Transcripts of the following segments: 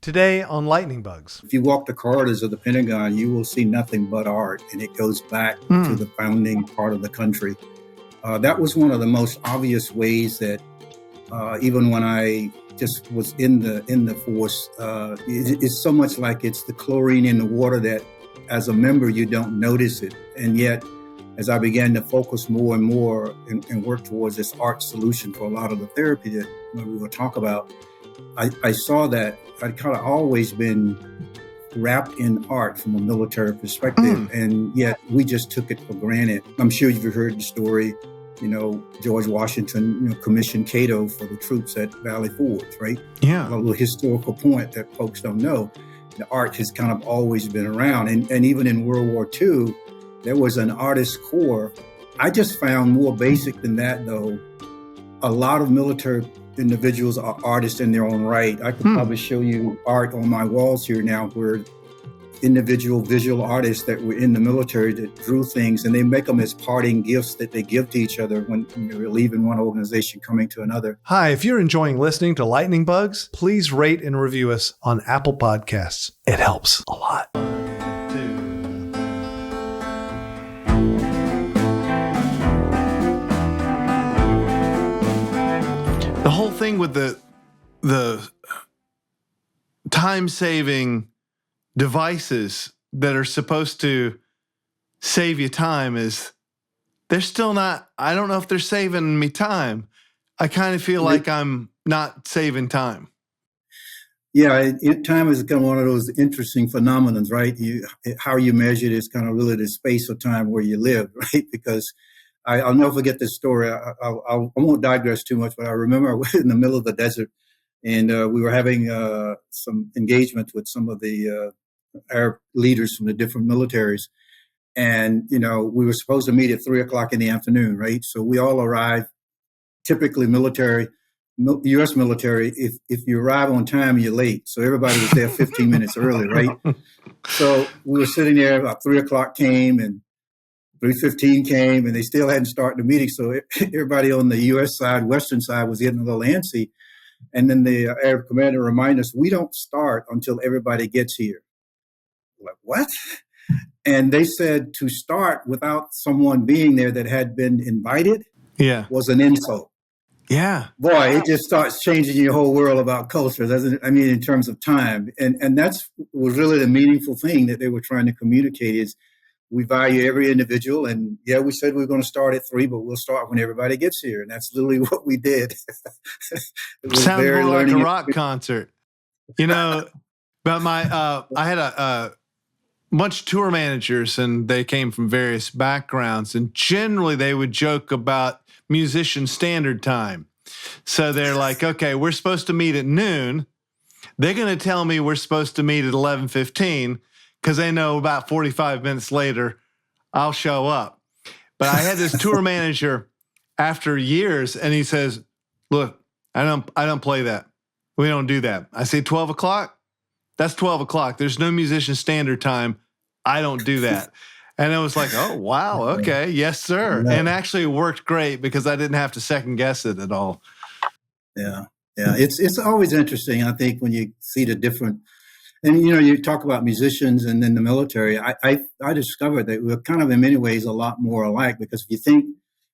Today on Lightning Bugs. If you walk the corridors of the Pentagon, you will see nothing but art, and it goes back to the founding part of the country. That was one of the most obvious ways that even when I just was in the force, it's so much like it's the chlorine in the water that as a member, you don't notice it. And yet, as I began to focus more and more and work towards this art solution for a lot of the therapy that we will talk about, I saw that I'd kind of always been wrapped in art from a military perspective, and yet we just took it for granted. I'm sure you've heard the story, George Washington, commissioned Cato for the troops at Valley Forge, right? Yeah. A little historical point that folks don't know. The art has kind of always been around. And even in World War II, there was an artist corps. I just found more basic than that, though. A lot of military individuals are artists in their own right. I could probably show you art on my walls here now where individual visual artists that were in the military that drew things, and they make them as parting gifts that they give to each other when they're leaving one organization, coming to another. Hi, if you're enjoying listening to Lightning Bugs, please rate and review us on Apple Podcasts. It helps a lot. The whole thing with the time-saving devices that are supposed to save you time is they're still not, I don't know if they're saving me time. I kind of feel like I'm not saving time. Yeah, time is kind of one of those interesting phenomenons, right? How you measure it is kind of really the space of time where you live, right? Because I'll never forget this story. I won't digress too much, but I remember I was in the middle of the desert, and we were having some engagement with some of the Arab leaders from the different militaries. And, we were supposed to meet at 3:00 in the afternoon, right? So we all arrived, typically U.S. military, if you arrive on time, you're late. So everybody was there 15 minutes early, right? So we were sitting there, about 3:00 came, and 3:15 came, and they still hadn't started the meeting. So everybody on the U.S. side, Western side, was getting a little antsy. And then the Arab commander reminded us, we don't start until everybody gets here. Like, what? And they said to start without someone being there that had been invited was an insult. Yeah. Boy, it just starts changing your whole world about culture, doesn't it? I mean, in terms of time. And that's was really the meaningful thing that they were trying to communicate is we value every individual. And yeah, we said we were going to start at 3, but we'll start when everybody gets here. And that's literally what we did. It sounds more like a rock concert. But I had a bunch of tour managers, and they came from various backgrounds, and generally they would joke about musician standard time. So they're like, okay, we're supposed to meet at noon. They're going to tell me we're supposed to meet at 11:15 because they know about 45 minutes later I'll show up. But I had this tour manager after years, and he says, look, I don't play that. We don't do that. I say 12 o'clock. That's 12 o'clock. There's no musician standard time. I don't do that. And it was like, oh, wow, okay, yes, sir. Yeah. And actually it worked great because I didn't have to second guess it at all. Yeah. It's always interesting, I think, when you see the different, and, you talk about musicians and then the military. I discovered that we're kind of in many ways a lot more alike because if you think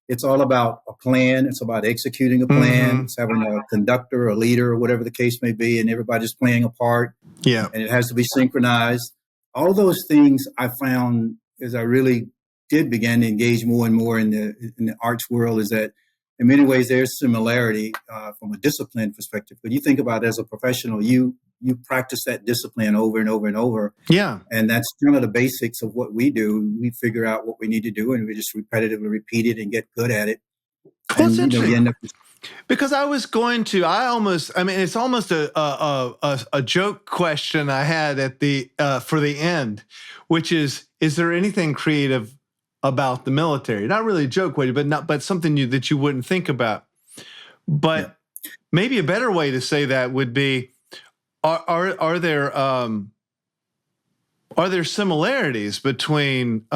it's all about a plan, it's about executing a plan, it's having a conductor, a leader, or whatever the case may be, and everybody's playing a part. Yeah. And it has to be synchronized. All those things I found as I really did begin to engage more and more in the arts world is that in many ways there's similarity from a discipline perspective. But you think about it as a professional, you practice that discipline over and over and over. Yeah. And that's kind of the basics of what we do. We figure out what we need to do and we just repetitively repeat it and get good at it. Well, it's interesting. Because I was going to, it's almost a joke question I had at the for the end, which is there anything creative about the military? Not really a joke way, but something that you wouldn't think about. But maybe a better way to say that would be, are there similarities between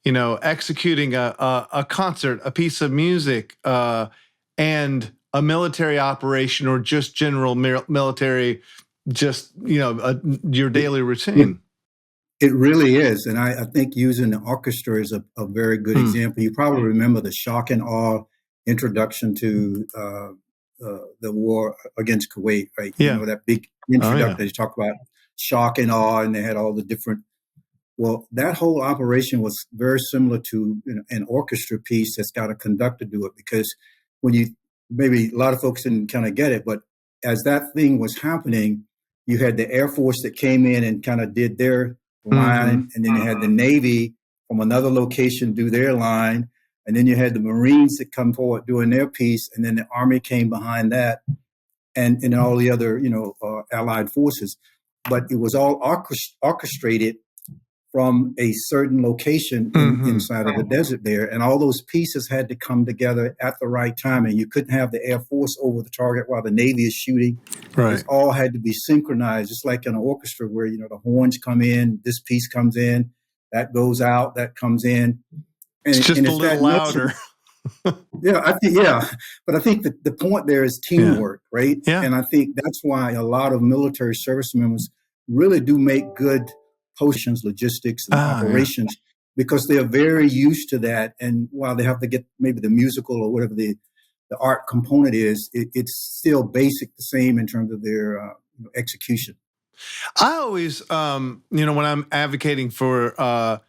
executing a concert, a piece of music, and a military operation or just general military just, your daily routine. It really is. And I think using the orchestra is a very good example. You probably remember the shock and awe introduction to the war against Kuwait, right? Yeah. You know, that big introduction, they talk about shock and awe, and they had all the different. Well, that whole operation was very similar to an orchestra piece that's got a conductor do it, because maybe a lot of folks didn't kind of get it, but as that thing was happening, you had the Air Force that came in and kind of did their line, and then you had the Navy from another location do their line, and then you had the Marines that come forward doing their piece, and then the Army came behind that, and all the other Allied forces. But it was all orchestrated from a certain location inside of the desert there. And all those pieces had to come together at the right time. And you couldn't have the Air Force over the target while the Navy is shooting. Right. It all had to be synchronized, just like in an orchestra where, the horns come in, this piece comes in, that goes out, that comes in. And it's just a little louder. But I think that the point there is teamwork, right? Yeah. And I think that's why a lot of military service members really do make good potions, logistics, and operations, because they are very used to that. And while they have to get maybe the musical or whatever the art component is, it's still basic, the same in terms of their execution. I always, when I'm advocating for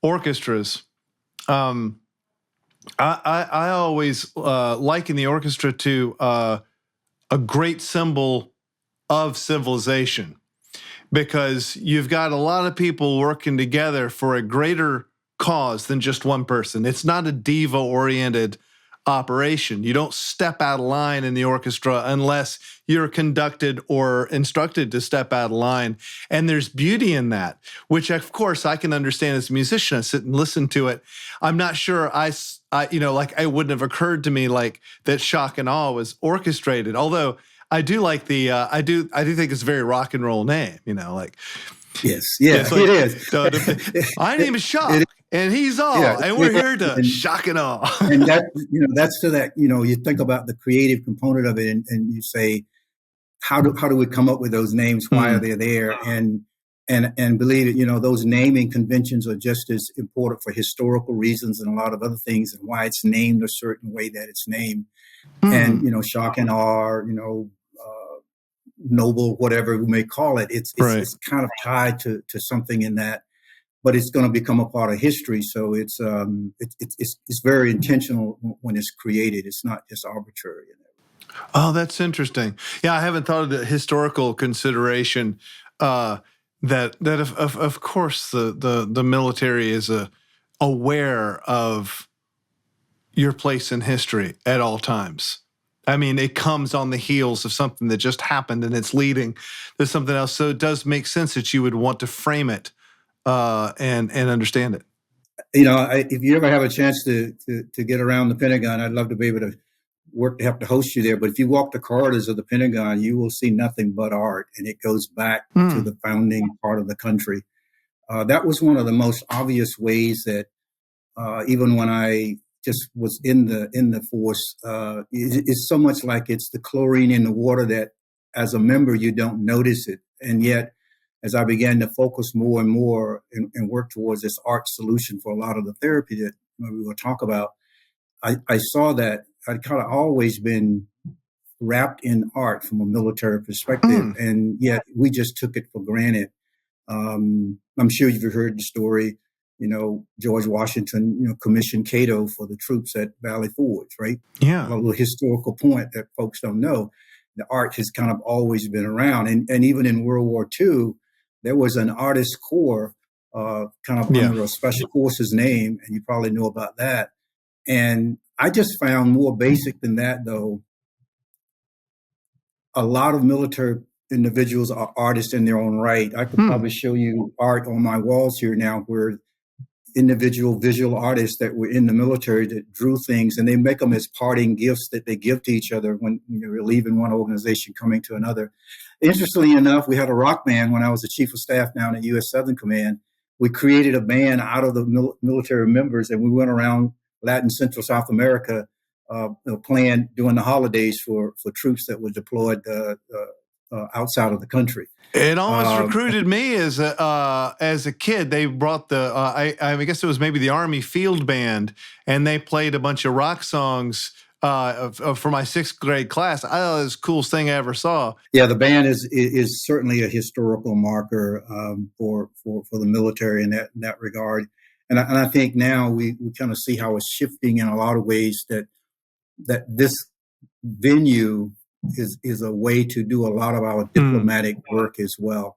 orchestras, I always liken the orchestra to a great symbol of civilization, because you've got a lot of people working together for a greater cause than just one person. It's not a diva-oriented operation. You don't step out of line in the orchestra unless you're conducted or instructed to step out of line. And there's beauty in that, which of course I can understand as a musician. I sit and listen to it. I'm not sure it wouldn't have occurred to me like that shock and awe was orchestrated. Although I do like I do think it's a very rock and roll name, Yes, it is. My name is Shock, and he's Awe, and we're here to shock and awe. And that's to that. You think about the creative component of it, and you say, how do we come up with those names? Why are they there? And believe it, those naming conventions are just as important for historical reasons and a lot of other things, and why it's named a certain way that it's named. And shock and awe, noble, whatever we may call it, it's kind of tied to something in that, but it's going to become a part of history. So it's very intentional when it's created. It's not just arbitrary. Oh, that's interesting. Yeah, I haven't thought of the historical consideration that of course the military is aware of your place in history at all times. I mean, it comes on the heels of something that just happened, and it's leading to something else. So it does make sense that you would want to frame it and understand it. If you ever have a chance to get around the Pentagon, I'd love to be able to have to host you there. But if you walk the corridors of the Pentagon, you will see nothing but art, and it goes back to the founding part of the country. That was one of the most obvious ways that even when I just was in the force, it's so much like it's the chlorine in the water that as a member, you don't notice it. And yet, as I began to focus more and more and work towards this art solution for a lot of the therapy that we will talk about, I saw that I'd kind of always been wrapped in art from a military perspective. And yet we just took it for granted. I'm sure you've heard the story. George Washington, commissioned Cato for the troops at Valley Forge, right? Yeah. A little historical point that folks don't know. The art has kind of always been around. And even in World War II, there was an artist corps kind of under a special forces name, and you probably know about that. And I just found more basic than that, though. A lot of military individuals are artists in their own right. I could probably show you art on my walls here now where individual visual artists that were in the military that drew things, and they make them as parting gifts that they give to each other when you're leaving one organization, coming to another. Interestingly enough, we had a rock band when I was the chief of staff down at U.S. Southern Command. We created a band out of the military members, and we went around Latin, Central, South America playing during the holidays for troops that were deployed outside of the country. It almost recruited me as a kid. They brought the I guess it was maybe the Army Field Band, and they played a bunch of rock songs for my 6th grade class. I thought it was the coolest thing I ever saw. Yeah, the band is certainly a historical marker for the military in that regard, and I think now we kind of see how it's shifting in a lot of ways, that this venue is a way to do a lot of our diplomatic work as well.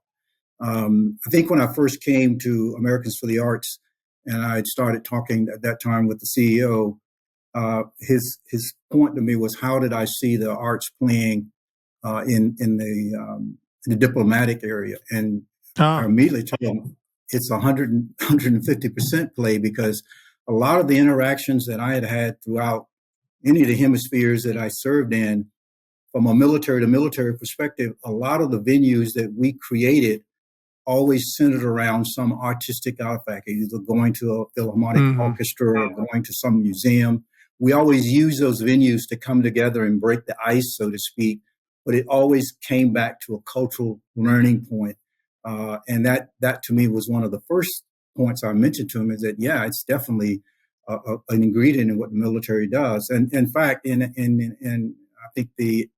I think when I first came to Americans for the Arts, and I had started talking at that time with the CEO, his point to me was, how did I see the arts playing in the diplomatic area? And I immediately told him it's 150% play, because a lot of the interactions that I had throughout any of the hemispheres that I served in, from a military to military perspective, a lot of the venues that we created always centered around some artistic artifact, either going to a philharmonic orchestra or going to some museum. We always use those venues to come together and break the ice, so to speak, but it always came back to a cultural learning point. And that to me was one of the first points I mentioned to him, is that, yeah, it's definitely an ingredient in what the military does. And in fact, in I think the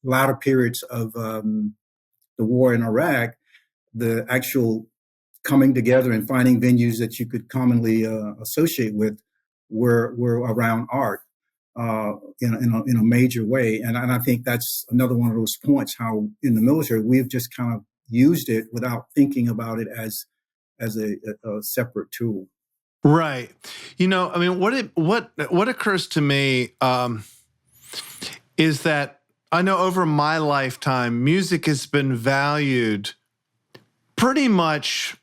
latter periods of the war in Iraq, the actual coming together and finding venues that you could commonly associate with were around art in a major way. And I think that's another one of those points, how in the military we've just kind of used it without thinking about it as a separate tool. Right. I mean, what occurs to me is that I know over my lifetime, music has been valued pretty much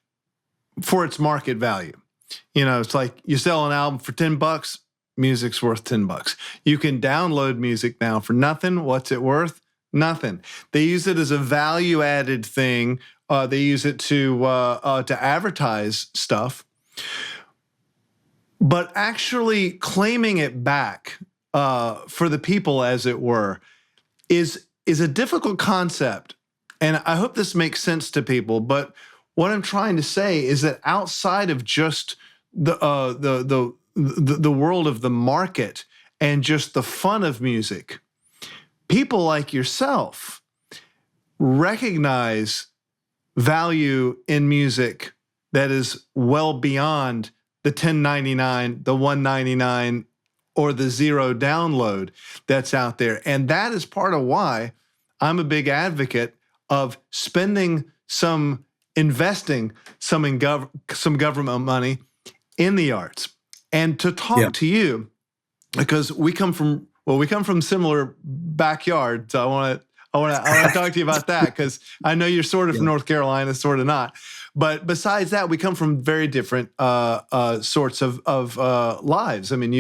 for its market value. It's like you sell an album for $10, music's worth $10. You can download music now for nothing. What's it worth? Nothing. They use it as a value-added thing. They use it to advertise stuff. But actually claiming it back for the people, as it were, is a difficult concept. And I hope this makes sense to people. But what I'm trying to say is that outside of just the world of the market and just the fun of music, people like yourself recognize value in music that is well beyond the $10.99, the $1.99, or the zero download that's out there. And that is part of why I'm a big advocate of investing some government money in the arts. And to talk to you, because we come from similar backyards. So I want to talk to you about that, because I know you're sort of from North Carolina, sort of not. But besides that, we come from very different sorts of lives. I mean,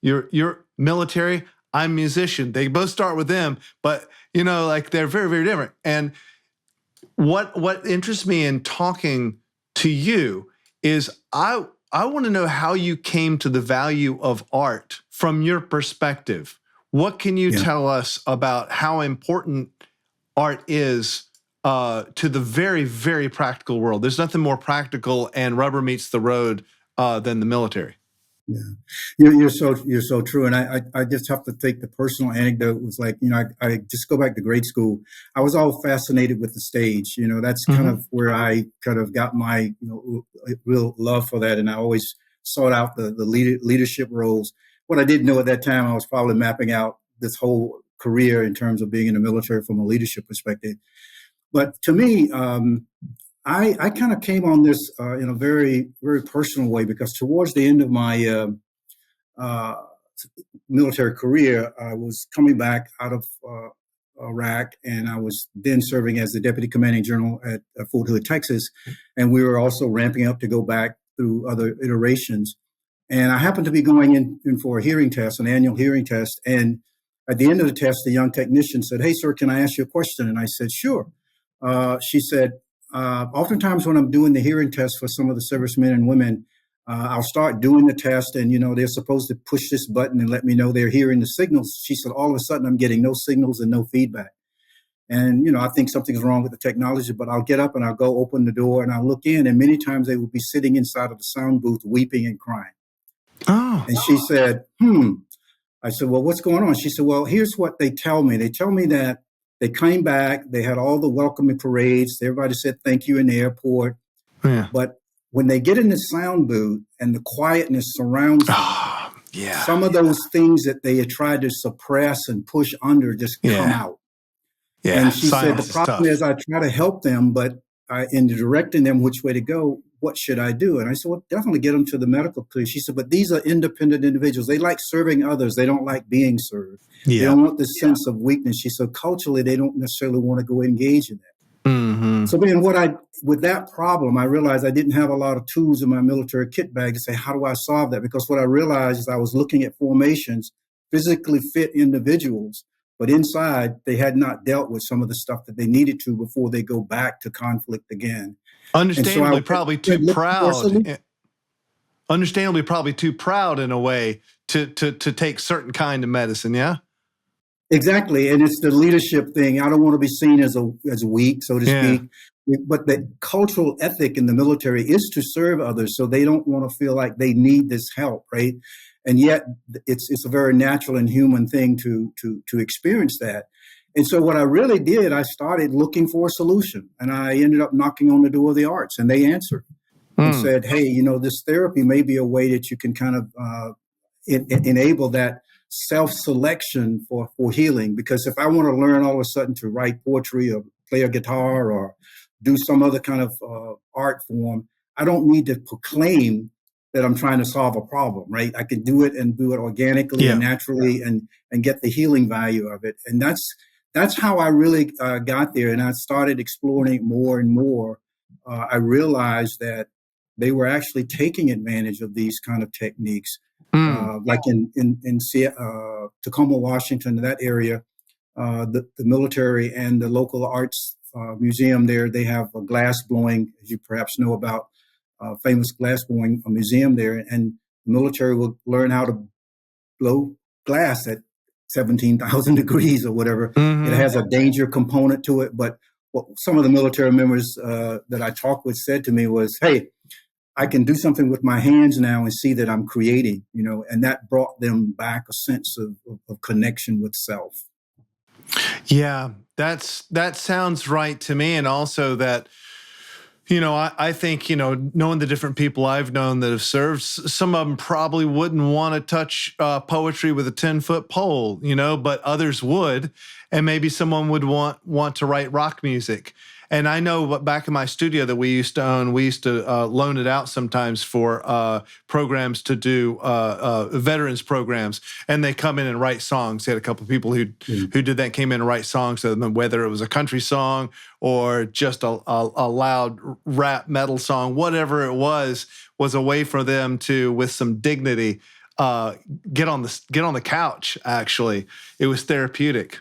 you're military. I'm musician. They both start with M, but they're very, very different. And what interests me in talking to you is I want to know how you came to the value of art from your perspective. What can you tell us about how important art is to the very, very practical world? There's nothing more practical and rubber meets the road than the military. Yeah, you're so true. And I just have to take the personal anecdote. It was like, I just go back to grade school. I was all fascinated with the stage. That's kind of where I kind of got my real love for that. And I always sought out the leadership roles. What I didn't know at that time, I was probably mapping out this whole career in terms of being in the military from a leadership perspective. But to me, I kind of came on this in a very, very personal way, because towards the end of my military career, I was coming back out of Iraq, and I was then serving as the deputy commanding general at Fort Hood, Texas. And we were also ramping up to go back through other iterations. And I happened to be going in for a hearing test, an annual hearing test. And at the end of the test, the young technician said, "Hey, sir, can I ask you a question?" And I said, "Sure." She said, oftentimes when I'm doing the hearing test for some of the servicemen and women, I'll start doing the test, and, they're supposed to push this button and let me know they're hearing the signals. She said, all of a sudden, I'm getting no signals and no feedback. And, I think something's wrong with the technology, but I'll get up and I'll go open the door and I'll look in. And many times they would be sitting inside of the sound booth, weeping and crying. Oh. And she said, I said, well, what's going on? She said, well, here's what they tell me. They tell me that they came back, they had all the welcoming parades. Everybody said thank you in the airport. Yeah. But when they get in the sound booth and the quietness surrounds them, some of those things that they had tried to suppress and push under just come out. Yeah. And she said, the is problem is I try to help them, but in directing them which way to go, what should I do? And I said, well, definitely get them to the medical clinic. She said, but these are independent individuals. They like serving others. They don't like being served. They don't want this sense of weakness. She said, culturally, they don't necessarily want to go engage in that. Mm-hmm. So then with that problem, I realized I didn't have a lot of tools in my military kit bag to say, how do I solve that? Because what I realized is I was looking at formations, physically fit individuals, but inside they had not dealt with some of the stuff that they needed to before they go back to conflict again. Understandably, probably too proud. Understandably, probably too proud in a way to take certain kind of medicine. Yeah. Exactly, and it's the leadership thing. I don't want to be seen as weak, so to speak. But the cultural ethic in the military is to serve others, so they don't want to feel like they need this help, right? And yet, it's a very natural and human thing to experience that. And so, what I really did, I started looking for a solution, and I ended up knocking on the door of the arts, and they answered and said, "Hey, this therapy may be a way that you can kind of enable that self-selection for healing. Because if I want to learn all of a sudden to write poetry or play a guitar or do some other kind of art form, I don't need to proclaim that I'm trying to solve a problem, right? I can do it and do it organically and naturally and get the healing value of it. And that's how I really got there. And I started exploring it more and more. I realized that they were actually taking advantage of these kind of techniques. Like in Tacoma, Washington, that area, the military and the local arts museum there, they have a glass blowing, as you perhaps know about, famous glass blowing museum there. And the military will learn how to blow glass at 17,000 degrees or whatever. It has a danger component to it. But what some of the military members that I talked with said to me was, hey, I can do something with my hands now and see that I'm creating, and that brought them back a sense of connection with self. Yeah, that sounds right to me. And also that, I think, knowing the different people I've known that have served, some of them probably wouldn't want to touch poetry with a 10-foot pole, but others would. And maybe someone would want to write rock music. And I know back in my studio that we used to own, we used to loan it out sometimes for programs to do veterans programs, and they come in and write songs. They had a couple of people who did that, came in and write songs, whether it was a country song or just a loud rap metal song, whatever it was a way for them to, with some dignity, get on the couch. Actually, it was therapeutic.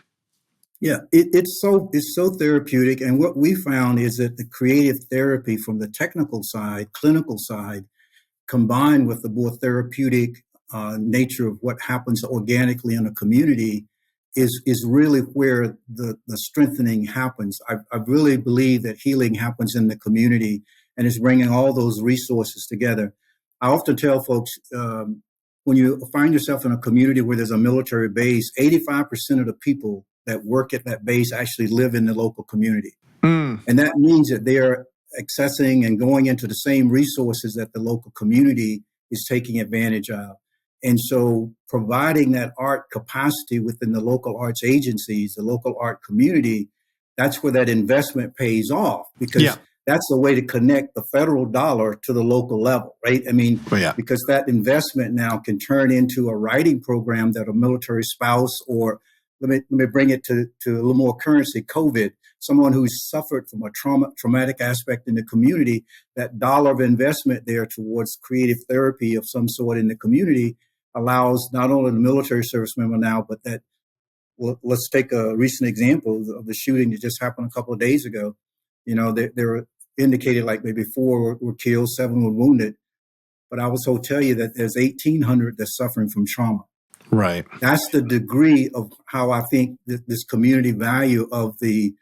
Yeah, it's so therapeutic. And what we found is that the creative therapy from the technical side, clinical side, combined with the more therapeutic nature of what happens organically in a community is really where the strengthening happens. I really believe that healing happens in the community and is bringing all those resources together. I often tell folks, when you find yourself in a community where there's a military base, 85% of the people that work at that base actually live in the local community. And that means that they are accessing and going into the same resources that the local community is taking advantage of. And so providing that art capacity within the local arts agencies, the local art community, that's where that investment pays off, because that's a way to connect the federal dollar to the local level, right? I mean, because that investment now can turn into a writing program that a military spouse, or let me bring it to a little more currency, COVID, someone who's suffered from a traumatic aspect in the community, that dollar of investment there towards creative therapy of some sort in the community allows not only the military service member now, but that, well, let's take a recent example of the shooting that just happened a couple of days ago. They were indicated like maybe 4 were killed, 7 were wounded. But I was told tell you that there's 1,800 that's suffering from trauma. Right. That's the degree of how I think this community value of the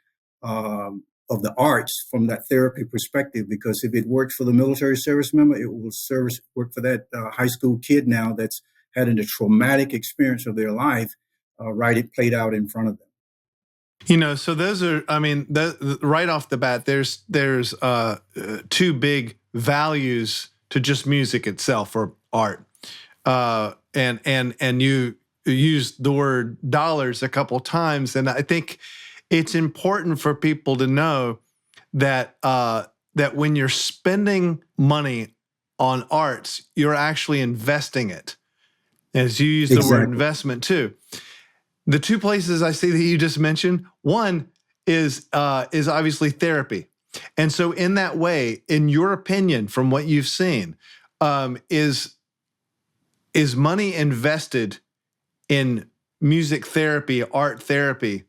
arts from that therapy perspective. Because if it worked for the military service member, it will work for that high school kid now that's had a traumatic experience of their life, it played out in front of them. So those are, I mean, right off the bat, there's two big values to just music itself or art, and you used the word dollars a couple times, and I think it's important for people to know that that when you're spending money on arts, you're actually investing it, as you use the word investment too. The two places I see that you just mentioned, one is obviously therapy. And so in that way, in your opinion, from what you've seen, is money invested in music therapy, art therapy?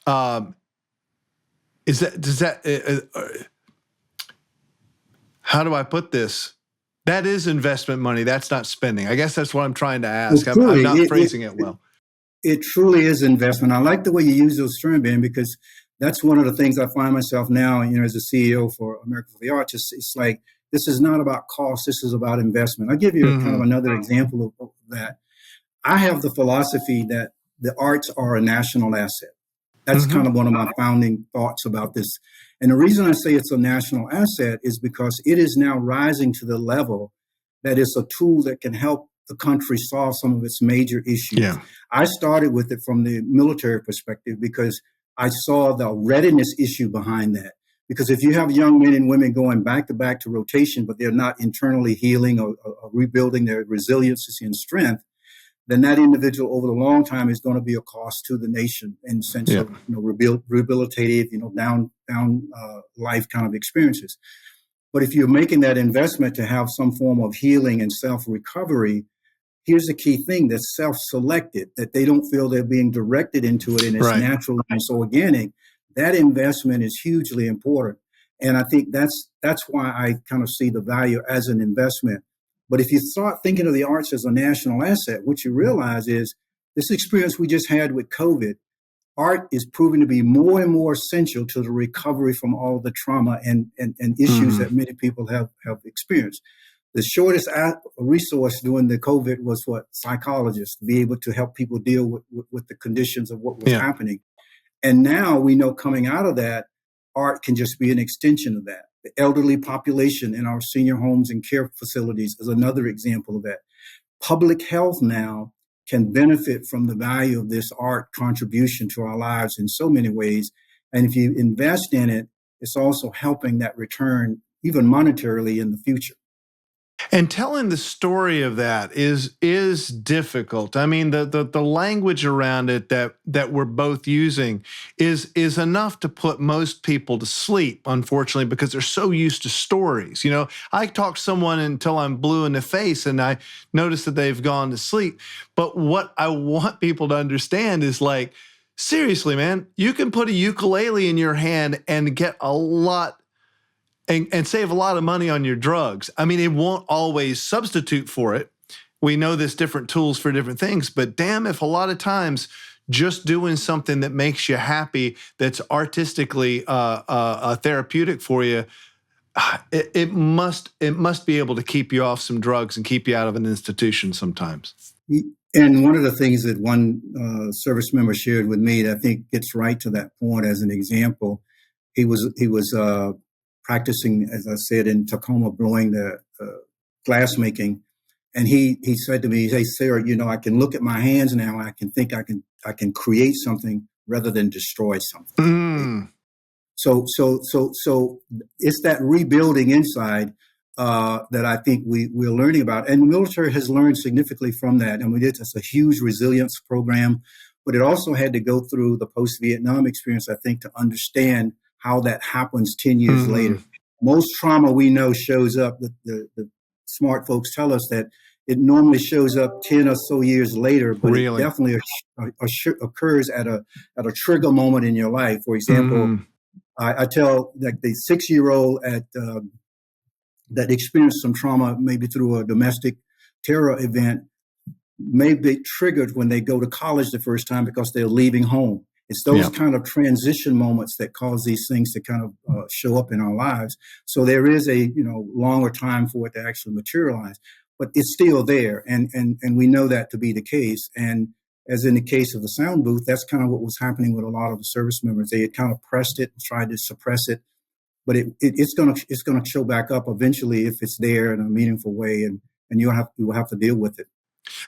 How do I put this? That is investment money. That's not spending. I guess that's what I'm trying to ask. Well, truly, I'm not phrasing it well. It truly is investment. I like the way you use those terms, Ben, because that's one of the things I find myself now, as a CEO for America for the Arts. It's like, this is not about cost. This is about investment. I'll give you kind of another example of that. I have the philosophy that the arts are a national asset. That's kind of one of my founding thoughts about this. And the reason I say it's a national asset is because it is now rising to the level that it's a tool that can help the country solve some of its major issues. Yeah. I started with it from the military perspective because I saw the readiness issue behind that. Because if you have young men and women going back to rotation, but they're not internally healing or rebuilding their resiliency and strength, then that individual over the long time is going to be a cost to the nation in the sense of rehabilitative, down life kind of experiences. But if you're making that investment to have some form of healing and self-recovery, here's the key thing: that's self-selected, that they don't feel they're being directed into it and it's natural and it's organic. That investment is hugely important. And I think that's why I kind of see the value as an investment. But if you start thinking of the arts as a national asset, what you realize is this experience we just had with COVID, art is proving to be more and more essential to the recovery from all the trauma and issues that many people have experienced. The shortest resource during the COVID was psychologists, to be able to help people deal with the conditions of what was happening. And now we know coming out of that, art can just be an extension of that. The elderly population in our senior homes and care facilities is another example of that. Public health now can benefit from the value of this art contribution to our lives in so many ways. And if you invest in it, it's also helping that return even monetarily in the future. And telling the story of that is difficult. I mean, the language around it that we're both using is enough to put most people to sleep, unfortunately, because they're so used to stories. I talk to someone until I'm blue in the face and I notice that they've gone to sleep. But what I want people to understand is, like, seriously, man, you can put a ukulele in your hand and get a lot and save a lot of money on your drugs. I mean, it won't always substitute for it. We know there's different tools for different things, but damn if a lot of times just doing something that makes you happy, that's artistically therapeutic for you, it must be able to keep you off some drugs and keep you out of an institution sometimes. And one of the things that one service member shared with me that I think gets right to that point as an example, he was practicing, as I said, in Tacoma, blowing the glass making. And he said to me, "Hey, Sarah, I can look at my hands now. And I can think I can create something rather than destroy something." So it's that rebuilding inside that I think we're learning about. And the military has learned significantly from that. And it's a huge resilience program, but it also had to go through the post-Vietnam experience, I think, to understand how that happens 10 years later. Most trauma we know shows up, the smart folks tell us that it normally shows up 10 or so years later, but it definitely occurs at a trigger moment in your life. For example, I tell like the 6-year-old that experienced some trauma, maybe through a domestic terror event, may be triggered when they go to college the first time because they're leaving home. It's those kind of transition moments that cause these things to kind of show up in our lives. So there is a longer time for it to actually materialize, but it's still there, and we know that to be the case. And as in the case of the sound booth, that's kind of what was happening with a lot of the service members. They had kind of pressed it and tried to suppress it, but it's gonna show back up eventually if it's there in a meaningful way, and you will have to deal with it.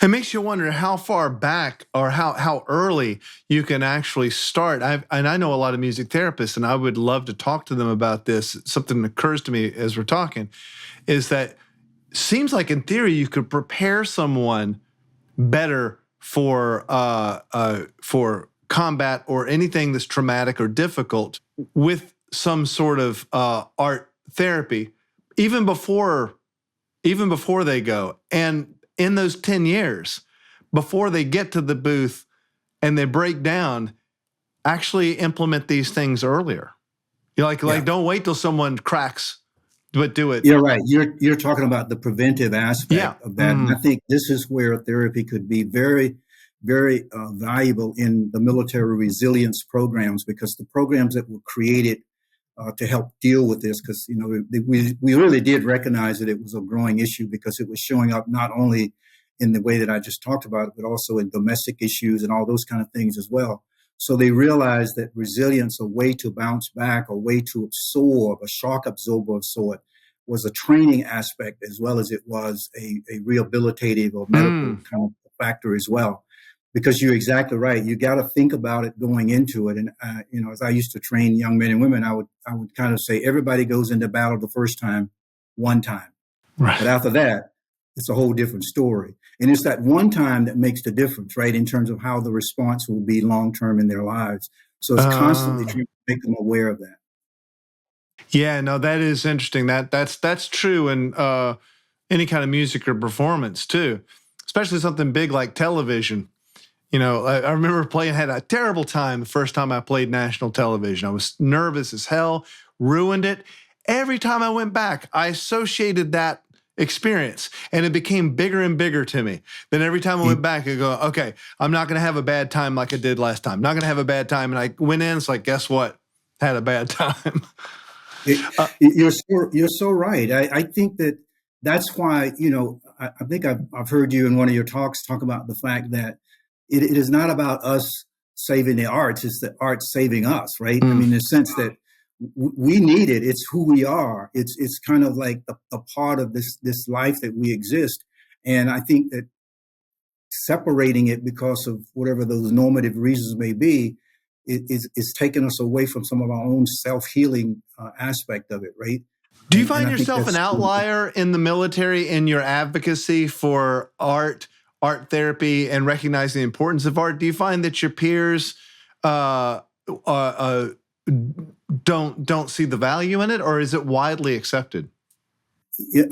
It makes you wonder how far back or how early you can actually start. I know a lot of music therapists, and I would love to talk to them about this. Something that occurs to me as we're talking is that seems like in theory you could prepare someone better for combat or anything that's traumatic or difficult with some sort of art therapy, even before they go. And in those 10 years, before they get to the booth and they break down, actually implement these things earlier. Like don't wait till someone cracks, but do it. You're right. You're talking about the preventive aspect of that. And I think this is where therapy could be very, very valuable in the military resilience programs, because the programs that were created to help deal with this, because we really did recognize that it was a growing issue, because it was showing up not only in the way that I just talked about, but also in domestic issues and all those kind of things as well. So they realized that resilience, a way to bounce back, a way to absorb, a shock absorber of sort, was a training aspect as well as it was a rehabilitative or medical kind of factor as well. Because you're exactly right. You got to think about it going into it. And, as I used to train young men and women, I would kind of say everybody goes into battle the first time, one time. Right. But after that, it's a whole different story. And it's that one time that makes the difference, right, in terms of how the response will be long-term in their lives. So it's constantly trying to make them aware of that. Yeah, no, that is interesting. That's true in any kind of music or performance too, especially something big like television. I remember had a terrible time the first time I played national television. I was nervous as hell, ruined it. Every time I went back, I associated that experience, and it became bigger and bigger to me. Then every time I went back, I go, okay, I'm not going to have a bad time like I did last time. Not going to have a bad time. And I went in, it's like, guess what? Had a bad time. You're so right. I think that's why, I think I've heard you in one of your talks talk about the fact that it is not about us saving the arts, it's the arts saving us, right? I mean, in the sense that we need it. It's who we are. It's kind of like a part of this life that we exist. And I think that separating it because of whatever those normative reasons may be, is taking us away from some of our own self-healing aspect of it, right? Do you find yourself an outlier in the military in your advocacy for art therapy, and recognizing the importance of art? Do you find that your peers don't see the value in it, or is it widely accepted?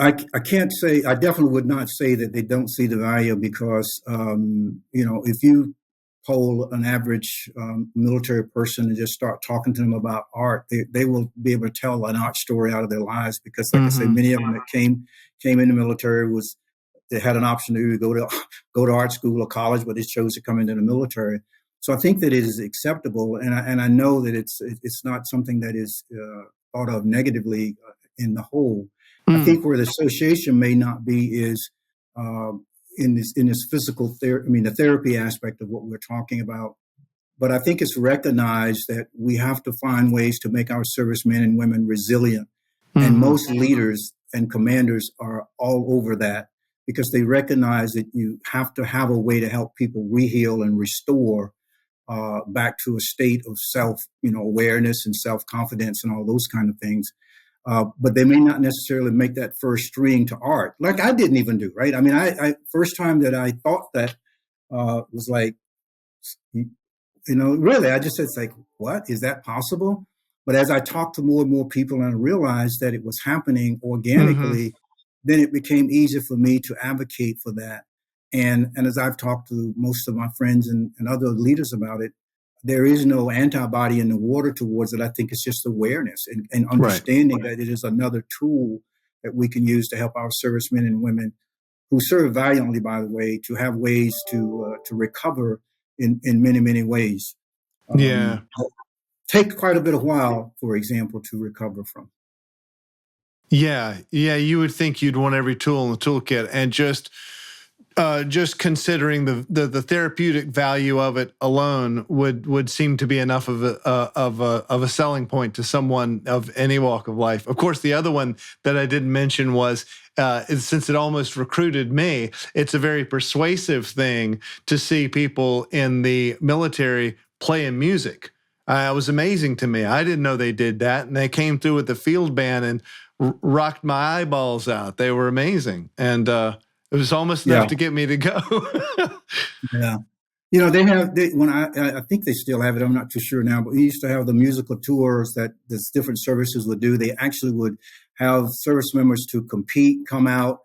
I can't say. I definitely would not say that they don't see the value, because if you poll an average military person and just start talking to them about art, they will be able to tell an art story out of their lives, because, like I say, many of them that came in the military they had an option to go to art school or college, but they chose to come into the military. So I think that it is acceptable, and I know that it's not something that is thought of negatively in the whole. I think where the association may not be is in this physical therapy. I mean, the therapy aspect of what we're talking about. But I think it's recognized that we have to find ways to make our servicemen and women resilient, and most leaders and commanders are all over that, because they recognize that you have to have a way to help people reheal and restore back to a state of self, awareness and self-confidence and all those kind of things. But they may not necessarily make that first string to art, like I didn't even do, right? I mean, I first time that I thought that was like, really, I just said, it's like, what? Is that possible? But as I talked to more and more people and I realized that it was happening organically, then it became easier for me to advocate for that. And as I've talked to most of my friends and other leaders about it, there is no antibody in the water towards it. I think it's just awareness and understanding that it is another tool that we can use to help our servicemen and women who served valiantly, by the way, to have ways to recover in many, many ways. Yeah. Take quite a bit of while, for example, to recover from. Yeah. You would think you'd want every tool in the toolkit, and just considering the therapeutic value of it alone would seem to be enough of a selling point to someone of any walk of life. Of course, the other one that I didn't mention was, since it almost recruited me, it's a very persuasive thing to see people in the military playing music. It was amazing to me. I didn't know they did that, and they came through with the field band and rocked my eyeballs out. They were amazing, and it was almost enough to get me to go. Yeah. When I think they still have it. I'm not too sure now, but we used to have the musical tours that the different services would do. They actually would have service members to compete, come out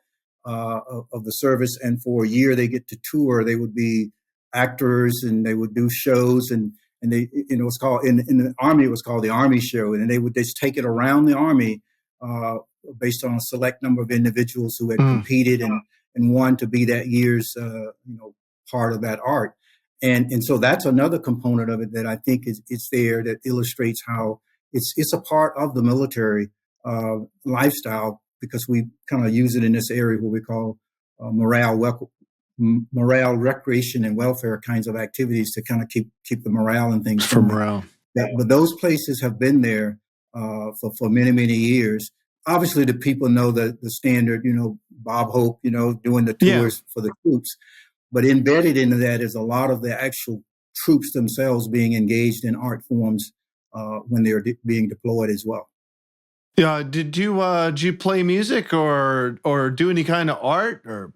of the service, and for a year they get to tour. They would be actors, and they would do shows, and they, it was called in the Army. It was called the Army Show, and they would just take it around the Army based on a select number of individuals who had competed and won to be that year's part of that art. And so that's another component of it that I think is there, that illustrates how it's a part of the military lifestyle, because we kind of use it in this area what we call morale, recreation, and welfare kinds of activities to kind of keep the morale and things for morale. But those places have been there for many, many years. Obviously, the people know the standard, Bob Hope, doing the tours for the troops. But embedded into that is a lot of the actual troops themselves being engaged in art forms when they're being deployed as well. Yeah. Did you play music or do any kind of art or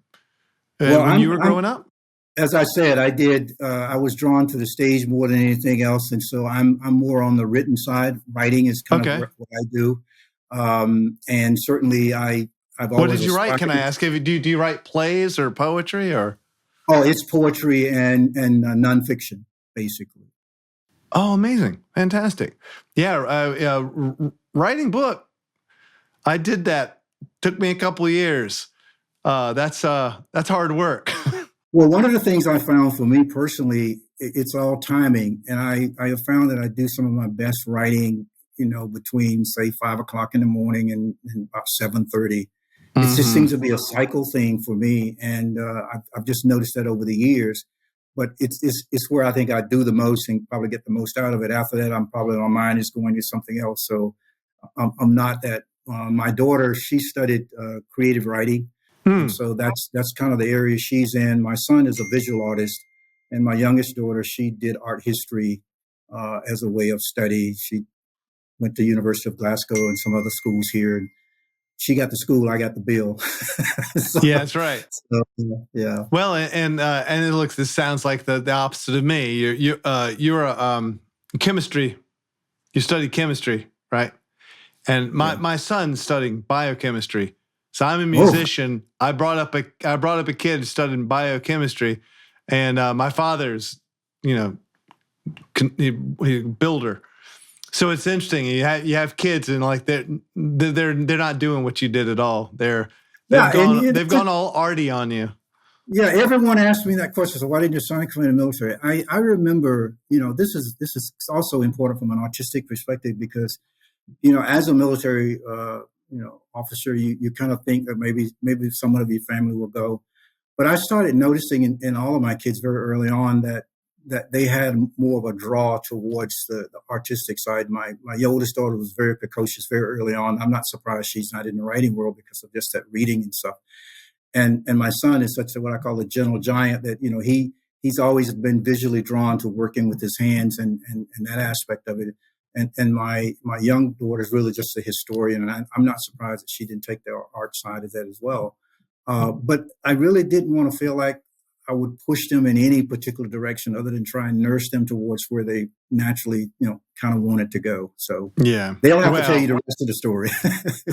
when you were growing up? As I said, I did. I was drawn to the stage more than anything else, and so I'm more on the written side. Writing is kind of what I do, and certainly I've always. What did you write? Can I ask? Do you write plays or poetry or? Oh, it's poetry and nonfiction, basically. Oh, amazing. Fantastic. Yeah. Writing book. I did that. Took me a couple of years. That's hard work. Well, one of the things I found for me personally, it's all timing. And I have found that I do some of my best writing, between, say, 5 o'clock in the morning and about 7:30. It just seems to be a cycle thing for me, and I've just noticed that over the years. But it's where I think I do the most and probably get the most out of it. After that, I'm probably, my mind is going to something else. So I'm not that. My daughter, she studied creative writing, and so that's kind of the area she's in. My son is a visual artist, and my youngest daughter, she did art history as a way of study. She went to University of Glasgow and some other schools here. She got the school, I got the bill. Yeah, that's right. So, yeah. Well, and this sounds like the opposite of me. You're a chemistry. You studied chemistry, right? And my son's studying biochemistry. So I'm a musician. I brought up a kid studying biochemistry, and my father's, builder. So it's interesting. You have kids, and like they're not doing what you did at all. They've gone all arty on you. Yeah, everyone asked me that question. So why didn't your son come in the military? I remember, this is also important from an artistic perspective, because, as a military officer, you kind of think that maybe someone of your family will go. But I started noticing in all of my kids very early on that they had more of a draw towards the artistic side. My oldest daughter was very precocious very early on. I'm not surprised she's not in the writing world because of just that reading and stuff. And my son is such what I call a gentle giant that, he's always been visually drawn to working with his hands and that aspect of it. And my young daughter is really just a historian, and I'm not surprised that she didn't take the art side of that as well. But I really didn't want to feel like I would push them in any particular direction other than try and nurse them towards where they naturally, kind of wanted to go. So they'll have to tell you the rest of the story.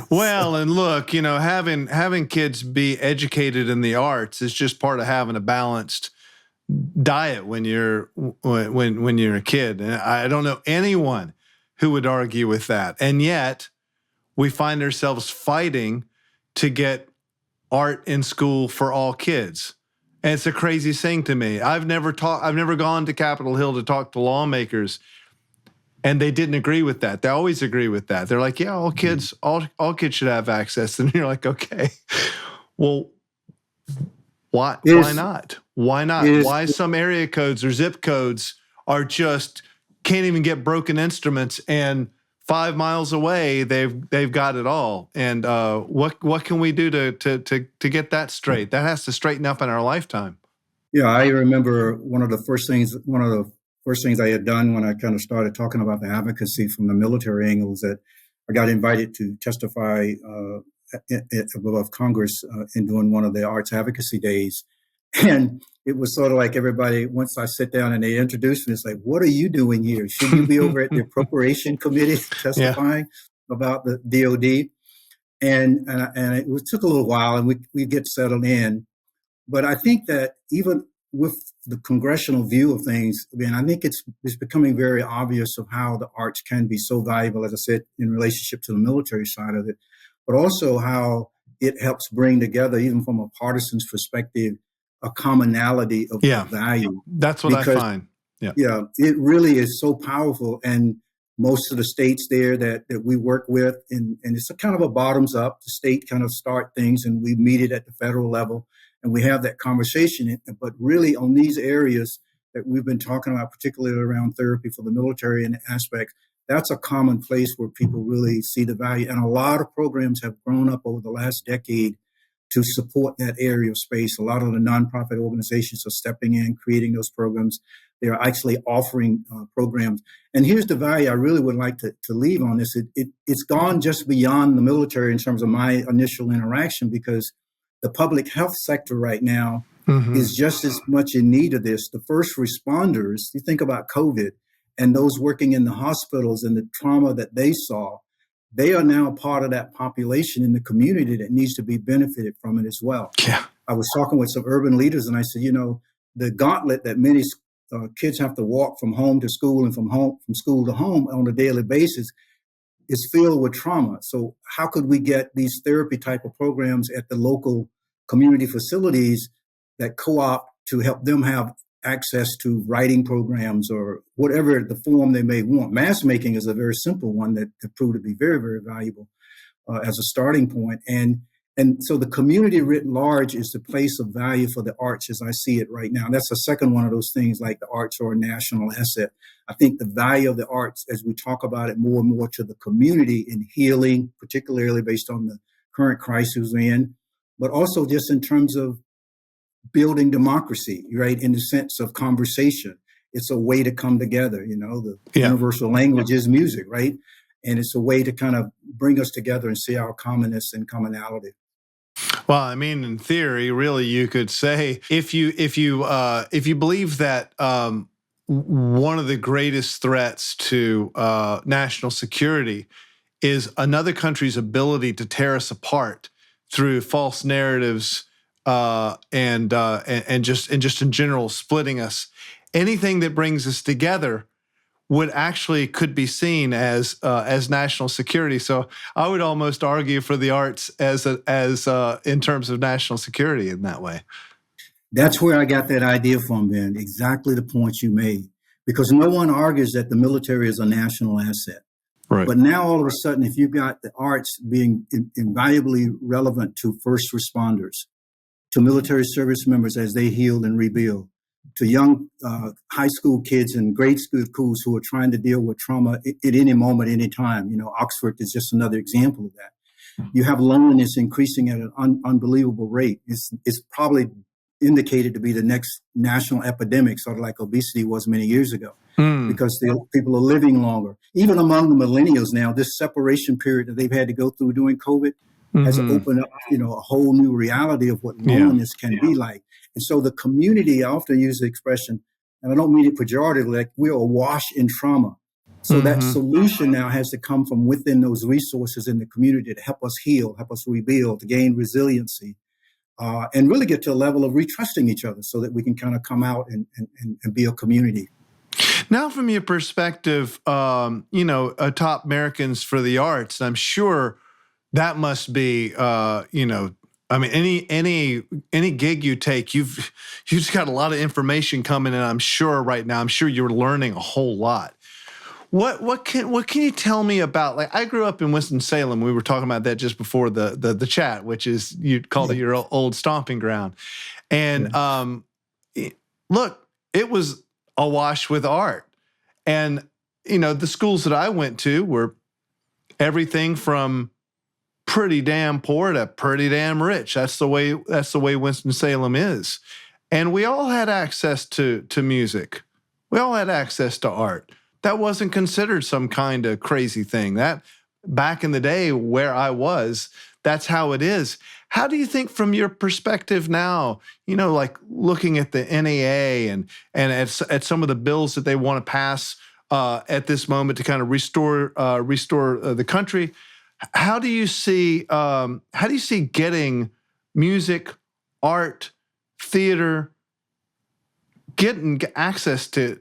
Well, and look, having kids be educated in the arts is just part of having a balanced diet when you're a kid. And I don't know anyone who would argue with that. And yet we find ourselves fighting to get art in school for all kids. And it's a crazy thing to me. I've never gone to Capitol Hill to talk to lawmakers, and they didn't agree with that. They always agree with that. They're like, yeah, all kids should have access. And you're like, okay, well, why not? Why not? Why some area codes or zip codes are just can't even get broken instruments, and 5 miles away they've got it all? And what can we do to get that straight? That has to straighten up in our lifetime. Yeah, I remember one of the first things I had done when I kind of started talking about the advocacy from the military angle was that I got invited to testify above Congress in doing one of the arts advocacy days. And it was sort of like everybody, once I sit down and they introduce me, it's like, what are you doing here? Should you be over at the appropriation committee testifying about the DOD? And it took a little while, and we get settled in. But I think that even with the congressional view of things, I think it's becoming very obvious of how the arts can be so valuable, as I said, in relationship to the military side of it, but also how it helps bring together, even from a partisan's perspective, a commonality of value. That's what I find. Yeah, it really is so powerful. And most of the states there that we work with, and it's a kind of a bottoms up, the state kind of start things and we meet it at the federal level and we have that conversation. But really on these areas that we've been talking about, particularly around therapy for the military and aspects, that's a common place where people really see the value. And a lot of programs have grown up over the last decade to support that area of space. A lot of the nonprofit organizations are stepping in, creating those programs. They are actually offering programs. And here's the value I really would like to leave on this. It's gone just beyond the military in terms of my initial interaction, because the public health sector right now is just as much in need of this. The first responders, you think about COVID and those working in the hospitals and the trauma that they saw, they are now part of that population in the community that needs to be benefited from it as well. Yeah. I was talking with some urban leaders and I said, the gauntlet that many kids have to walk from home to school and from school to home on a daily basis is filled with trauma. So how could we get these therapy type of programs at the local community facilities that co-op to help them have access to writing programs or whatever the form they may want? Mask making is a very simple one that could prove to be very, very valuable as a starting point. And so the community writ large is the place of value for the arts as I see it right now. And that's the second one of those things, like the arts are a national asset. I think the value of the arts, as we talk about it more and more to the community in healing, particularly based on the current crisis we're in, but also just in terms of building democracy, right? In the sense of conversation. It's a way to come together, the universal language is music, right? And it's a way to kind of bring us together and see our commonness and commonality. Well, in theory, really, you could say if you believe that one of the greatest threats to national security is another country's ability to tear us apart through false narratives and just in general splitting us, anything that brings us together could be seen as national security. So I would almost argue for the arts as in terms of national security in that way. That's where I got that idea from, Ben. Exactly the point you made, because no one argues that the military is a national asset. Right. But now all of a sudden, if you've got the arts being invaluably relevant to first responders, to military service members as they heal and rebuild, to young high school kids and grade schools who are trying to deal with trauma at any moment, any time. Oxford is just another example of that. You have loneliness increasing at an unbelievable rate. It's probably indicated to be the next national epidemic, sort of like obesity was many years ago, because people are living longer. Even among the millennials now, this separation period that they've had to go through during COVID has opened up, a whole new reality of what loneliness can be like. And so the community, I often use the expression, and I don't mean it pejoratively, like we're awash in trauma. So that solution now has to come from within those resources in the community to help us heal, help us rebuild, to gain resiliency, and really get to a level of retrusting each other so that we can kind of come out and be a community. Now, from your perspective, top Americans for the Arts, I'm sure that must be, I mean, any gig you take, you've just got a lot of information coming in. I'm sure right now. I'm sure you're learning a whole lot. What can you tell me about? Like, I grew up in Winston-Salem. We were talking about that just before the chat, which is, you called it your old stomping ground. And look, it was awash with art. And the schools that I went to were everything from pretty damn poor to pretty damn rich. That's the way Winston-Salem is. And we all had access to music. We all had access to art. That wasn't considered some kind of crazy thing. That back in the day where I was, that's how it is. How do you think, from your perspective now, like looking at the NAA and at some of the bills that they want to pass at this moment to kind of restore the country? How do you see getting music, art, theater, getting access to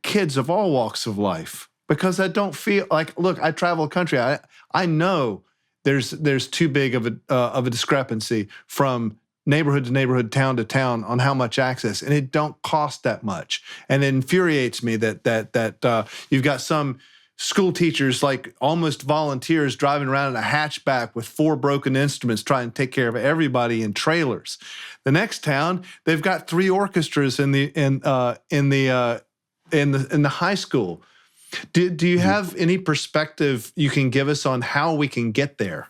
kids of all walks of life? Because I don't feel like, look, I travel the country. I know there's too big of a discrepancy from neighborhood to neighborhood, town to town on how much access, and it don't cost that much. And it infuriates me that you've got some school teachers, like almost volunteers, driving around in a hatchback with 4 broken instruments trying to take care of everybody in trailers. The next town, they've got 3 orchestras in the high school. Do you have any perspective you can give us on how we can get there?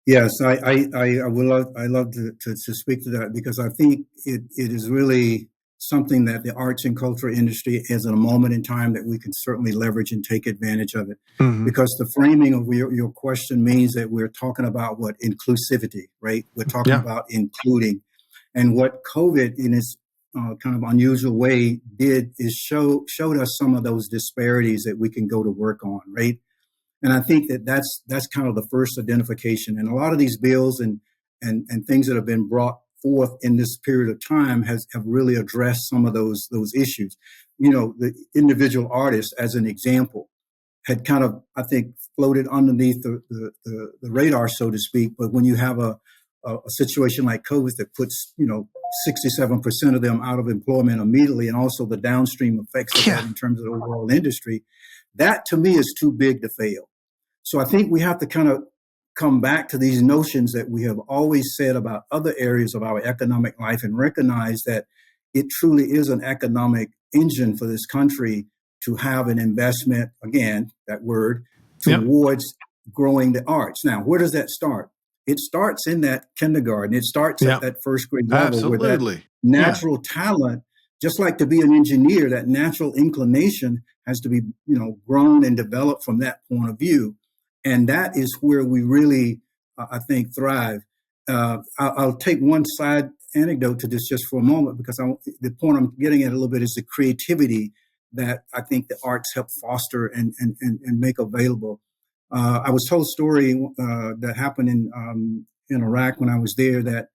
Yes, I love to speak to that, because I think it is really something that the arts and culture industry is in a moment in time that we can certainly leverage and take advantage of it. Mm-hmm. Because the framing of your question means that we're talking about what inclusivity, right? We're talking about including. And what COVID in its kind of unusual way did is showed us some of those disparities that we can go to work on, right? And I think that's kind of the first identification. And a lot of these bills and things that have been brought forth in this period of time have really addressed some of those issues. The individual artist, as an example, had kind of, I think, floated underneath the radar, so to speak. But when you have a situation like COVID that puts 67% of them out of employment immediately, and also the downstream effects of that in terms of the overall industry, that to me is too big to fail. So I think we have to kind of come back to these notions that we have always said about other areas of our economic life, and recognize that it truly is an economic engine for this country to have an investment, again, that word, towards growing the arts. Now, where does that start? It starts in that kindergarten. It starts at that first grade level. Absolutely. Where that natural talent, just like to be an engineer, that natural inclination has to be, grown and developed from that point of view. And that is where we really, I think, thrive. I'll take one side anecdote to this just for a moment, because the point I'm getting at a little bit is the creativity that I think the arts help foster and make available. I was told a story that happened in Iraq when I was there, that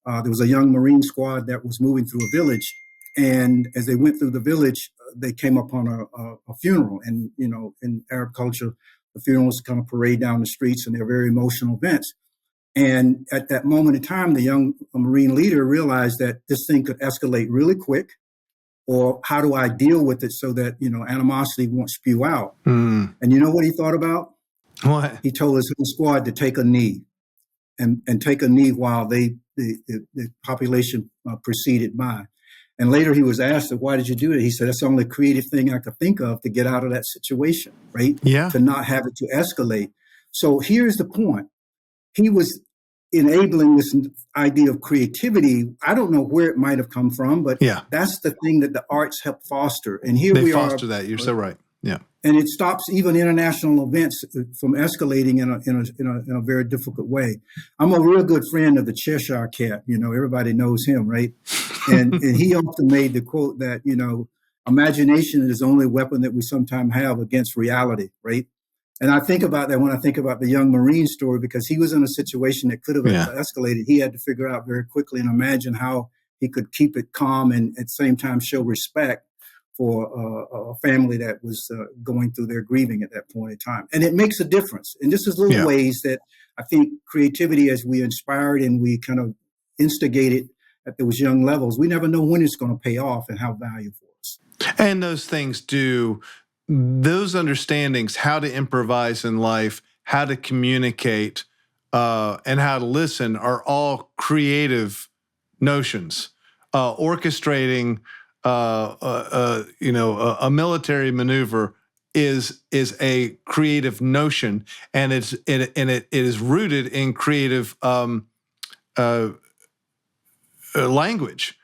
there was a young Marine squad that was moving through a village. And as they went through the village, they came upon a funeral. And, in Arab culture, the funerals kind of parade down the streets, and they're very emotional events. And at that moment in time, the young Marine leader realized that this thing could escalate really quick, or how do I deal with it so that, animosity won't spew out? Mm. And you know what he thought about? What? He told his squad to take a knee and take a knee while the population proceeded by. And later he was asked, why did you do it? He said, that's the only creative thing I could think of to get out of that situation, right? Yeah. To not have it to escalate. So here's the point. He was enabling this idea of creativity. I don't know where it might have come from, but that's the thing that the arts help foster. And here we are. They foster that. You're so right. Yeah. And it stops even international events from escalating in a very difficult way. I'm a real good friend of the Cheshire Cat. Everybody knows him, right? And he often made the quote that, imagination is the only weapon that we sometimes have against reality, right? And I think about that when I think about the young Marine story, because he was in a situation that could have escalated. He had to figure out very quickly and imagine how he could keep it calm and at the same time show respect for a family that was going through their grieving at that point in time. And it makes a difference. And this is little ways that I think creativity, as we inspired and we kind of instigated at those young levels, we never know when it's going to pay off and how valuable for us. And those understandings, how to improvise in life, how to communicate, and how to listen are all creative notions. Orchestrating, a military maneuver is a creative notion, and it is rooted in creative language.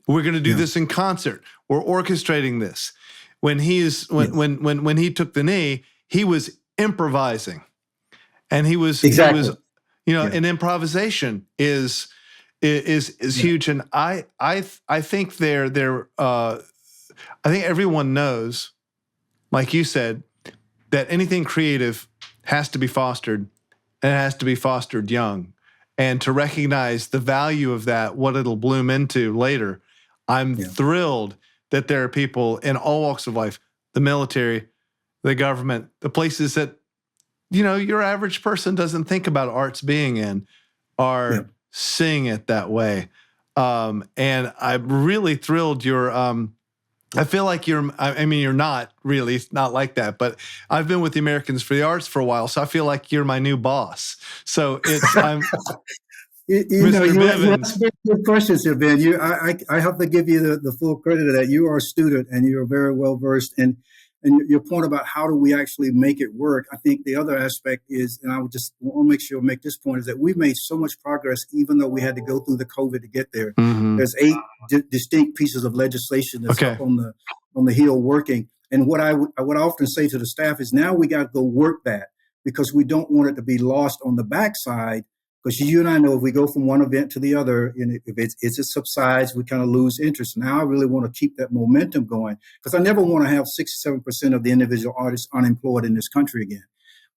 We're going to do this in concert. We're orchestrating this. When he took the knee, he was improvising, and he was and improvisation is huge. And I think I think everyone knows, like you said, that anything creative has to be fostered, and it has to be fostered young. And to recognize the value of that, what it'll bloom into later. I'm thrilled that there are people in all walks of life, the military, the government, the places that, your average person doesn't think about arts being in, are seeing it that way. And I'm really thrilled I feel like you're not really, it's not like that, but I've been with the Americans for the Arts for a while, so I feel like you're my new boss. So I'm Mr. Bivens. You good questions here, Ben. I have to give you the full credit of that. You are a student and you're very well versed. And your point about how do we actually make it work, I think the other aspect is, and I would just want to make sure make this point, is that we've made so much progress, even though we had to go through the COVID to get there. Mm-hmm. There's 8 distinct pieces of legislation that's up on the Hill working. And what I often say to the staff is, now we got to go work that, because we don't want it to be lost on the backside. Because you and I know, if we go from one event to the other, and if it subsides, we kind of lose interest. Now I really want to keep that momentum going, because I never want to have 67% of the individual artists unemployed in this country again.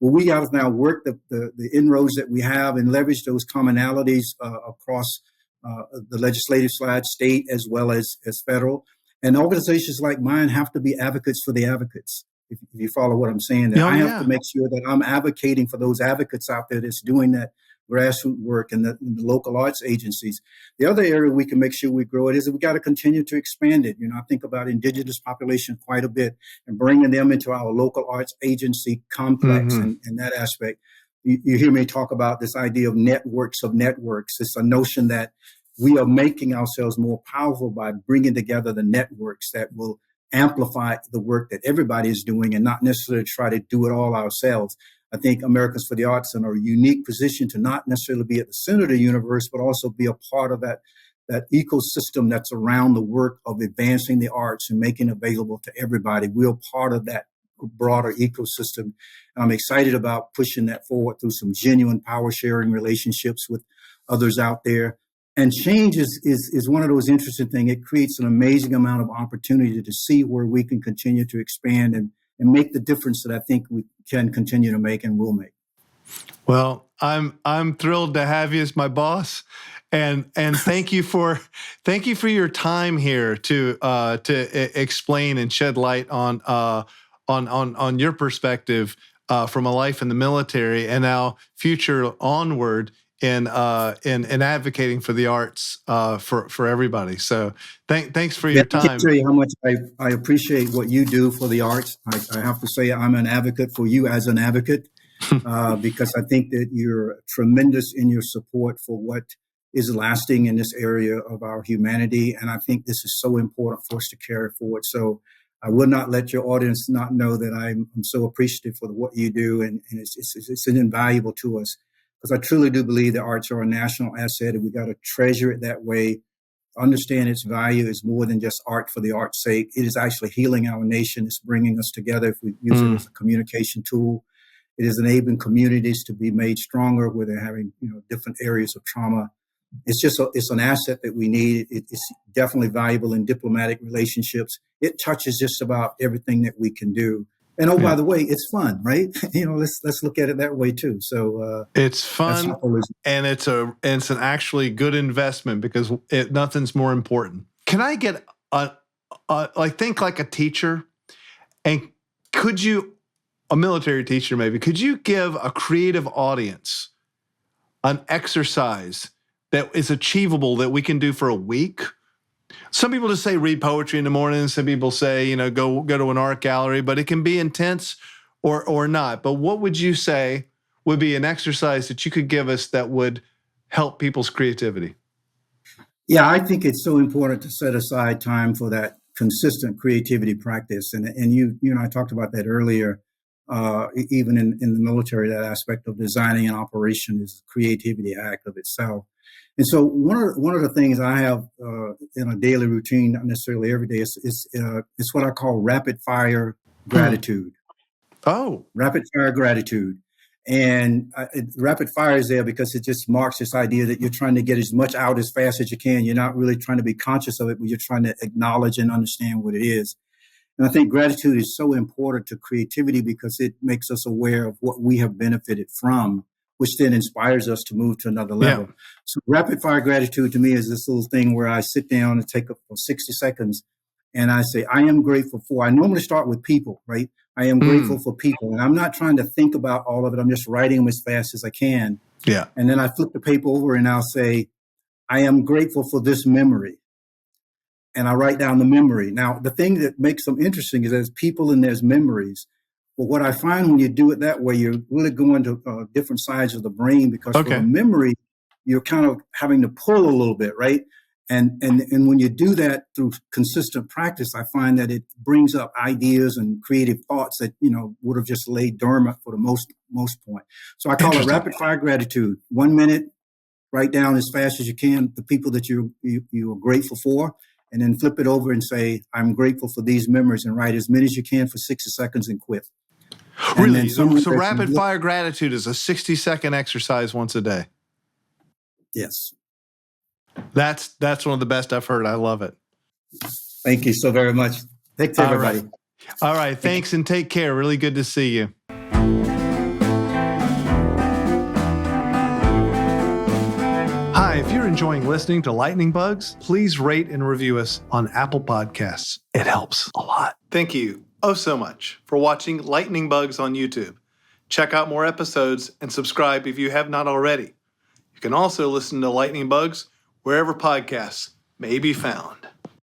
Well, we got to now work the inroads that we have and leverage those commonalities across the legislative side, state as well as federal. And organizations like mine have to be advocates for the advocates. If you follow what I'm saying, I have to make sure that I'm advocating for those advocates out there that's doing that grassroots work in the local arts agencies. The other area we can make sure we grow it is that we got to continue to expand it. I think about indigenous population quite a bit and bringing them into our local arts agency complex and that aspect. You hear me talk about this idea of networks of networks. It's a notion that we are making ourselves more powerful by bringing together the networks that will amplify the work that everybody is doing and not necessarily try to do it all ourselves. I think Americans for the Arts are in a unique position to not necessarily be at the center of the universe, but also be a part of that ecosystem that's around the work of advancing the arts and making it available to everybody. We're part of that broader ecosystem. And I'm excited about pushing that forward through some genuine power sharing relationships with others out there. And change is one of those interesting things. It creates an amazing amount of opportunity to see where we can continue to expand and make the difference that I think we can continue to make and will make. Well, I'm thrilled to have you as my boss, and thank you for your time here to explain and shed light on your perspective from a life in the military and now future onward in advocating for the arts for everybody. So thanks for your time. I can't tell you how much I appreciate what you do for the arts. I have to say I'm an advocate for you as an advocate because I think that you're tremendous in your support for what is lasting in this area of our humanity. And I think this is so important for us to carry forward. So I will not let your audience not know that I'm so appreciative for what you do. And it's invaluable to us. Because I truly do believe the arts are a national asset, and we got to treasure it that way. Understand its value is more than just art for the art's sake. It is actually healing our nation. It's bringing us together if we use it as a communication tool. It is enabling communities to be made stronger where they're having different areas of trauma. It's an asset that we need. It's definitely valuable in diplomatic relationships. It touches just about everything that we can do. And by the way, it's fun, right? Let's look at it that way too. So it's fun, and it's an actually good investment because nothing's more important. Can I get think like a teacher, and could you, a military teacher maybe, could you give a creative audience an exercise that is achievable that we can do for a week? Some people just say read poetry in the morning. Some people say, go to an art gallery, but it can be intense or not. But what would you say would be an exercise that you could give us that would help people's creativity? Yeah, I think it's so important to set aside time for that consistent creativity practice. And you and I talked about that earlier. Even in the military, that aspect of designing an operation is a creativity act of itself. And so one of the things I have in a daily routine, not necessarily every day, is what I call rapid fire gratitude. Oh, rapid fire gratitude. And rapid fire is there because it just marks this idea that you're trying to get as much out as fast as you can. You're not really trying to be conscious of it, but you're trying to acknowledge and understand what it is. And I think gratitude is so important to creativity because it makes us aware of what we have benefited from, which then inspires us to move to another level. Yeah. So rapid fire gratitude to me is this little thing where I sit down and take 60 seconds and I say, I am grateful for, I normally start with people, right? I am grateful for people. And I'm not trying to think about all of it. I'm just writing them as fast as I can. Yeah. And then I flip the paper over and I'll say, I am grateful for this memory. And I write down the memory. Now, the thing that makes them interesting is there's people and there's memories. But what I find when you do it that way, you're really going to different sides of the brain because for the memory, you're kind of having to pull a little bit, right? And when you do that through consistent practice, I find that it brings up ideas and creative thoughts that, would have just laid dormant for the most point. So I call it rapid fire gratitude. 1 minute, write down as fast as you can the people that you are grateful for, and then flip it over and say, I'm grateful for these memories, and write as many as you can for 60 seconds and quit. Really? So rapid fire gratitude is a 60-second exercise once a day? Yes. That's one of the best I've heard. I love it. Thank you so very much. Thanks, everybody. All right. Thanks and take care. Really good to see you. Hi, if you're enjoying listening to Lightning Bugs, please rate and review us on Apple Podcasts. It helps a lot. Thank you so much for watching Lightning Bugs on YouTube. Check out more episodes and subscribe if you have not already. You can also listen to Lightning Bugs wherever podcasts may be found.